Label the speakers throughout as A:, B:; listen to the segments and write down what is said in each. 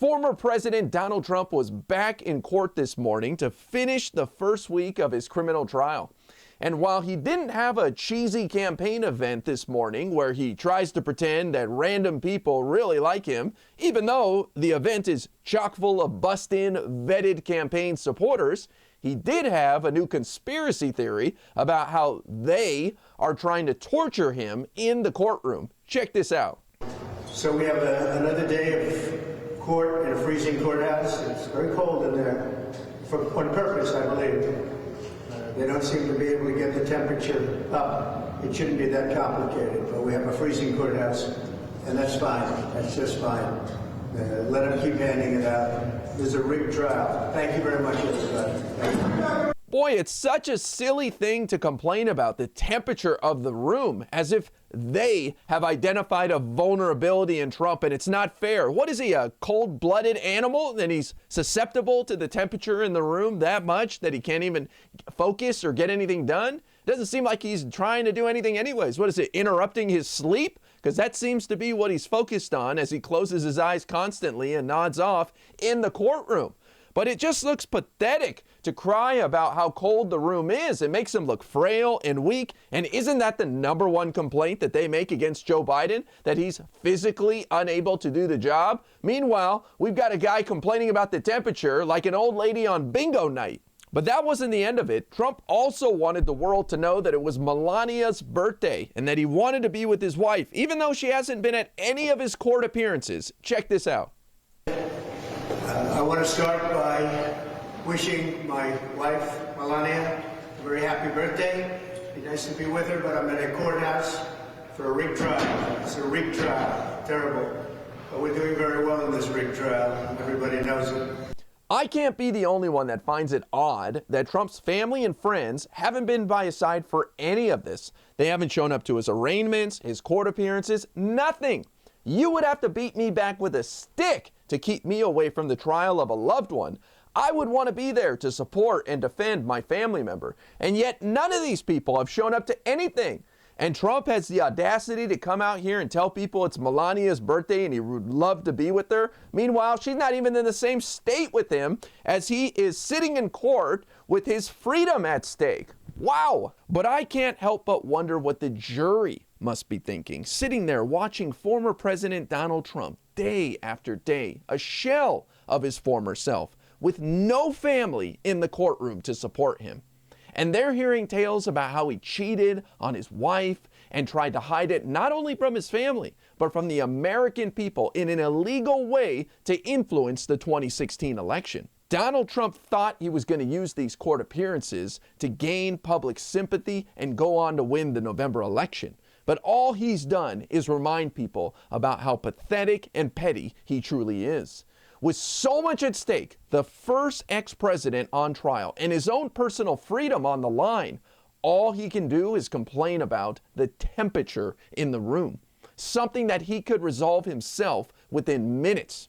A: Former President Donald Trump was back in court this morning to finish the first week of his criminal trial. And while he didn't have a cheesy campaign event this morning where he tries to pretend that random people really like him, even though the event is chock full of bust-in, vetted campaign supporters, he did have a new conspiracy theory about how they are trying to torture him in the courtroom. Check this out.
B: So we have another day of court in a freezing courthouse. It's very cold in there, on purpose, I believe. They don't seem to be able to get the temperature up. It shouldn't be that complicated, but we have a freezing courthouse, and that's fine. That's just fine. Let them keep handing it out. There's a rigged trial. Thank you very much, everybody. Thank you.
A: Boy, it's such a silly thing to complain about the temperature of the room, as if they have identified a vulnerability in Trump and it's not fair. What is he, a cold-blooded animal? And he's susceptible to the temperature in the room that much that he can't even focus or get anything done? It doesn't seem like he's trying to do anything anyways. What is it, interrupting his sleep? Because that seems to be what he's focused on as he closes his eyes constantly and nods off in the courtroom. But it just looks pathetic to cry about how cold the room is. It makes him look frail and weak. And isn't that the number one complaint that they make against Joe Biden? That he's physically unable to do the job? Meanwhile, we've got a guy complaining about the temperature like an old lady on bingo night. But that wasn't the end of it. Trump also wanted the world to know that it was Melania's birthday and that he wanted to be with his wife, even though she hasn't been at any of his court appearances. Check this out.
B: I want to start by wishing my wife, Melania, a very happy birthday. It'd be nice to be with her, but I'm in a courthouse for a rigged trial. It's a rigged trial. Terrible. But we're doing very well in this rigged trial. Everybody knows it.
A: I can't be the only one that finds it odd that Trump's family and friends haven't been by his side for any of this. They haven't shown up to his arraignments, his court appearances, nothing. You would have to beat me back with a stick to keep me away from the trial of a loved one. I would want to be there to support and defend my family member. And yet none of these people have shown up to anything. And Trump has the audacity to come out here and tell people it's Melania's birthday and he would love to be with her. Meanwhile, she's not even in the same state with him as he is sitting in court with his freedom at stake. Wow. But I can't help but wonder what the jury must be thinking, sitting there watching former President Donald Trump day after day, a shell of his former self, with no family in the courtroom to support him. And they're hearing tales about how he cheated on his wife and tried to hide it not only from his family, but from the American people in an illegal way to influence the 2016 election. Donald Trump thought he was going to use these court appearances to gain public sympathy and go on to win the November election. But all he's done is remind people about how pathetic and petty he truly is. With so much at stake, the first ex-president on trial and his own personal freedom on the line, all he can do is complain about the temperature in the room, something that he could resolve himself within minutes.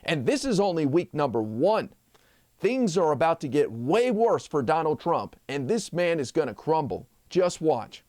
A: And this is only week number 1. Things are about to get way worse for Donald Trump, and this man is going to crumble. Just watch.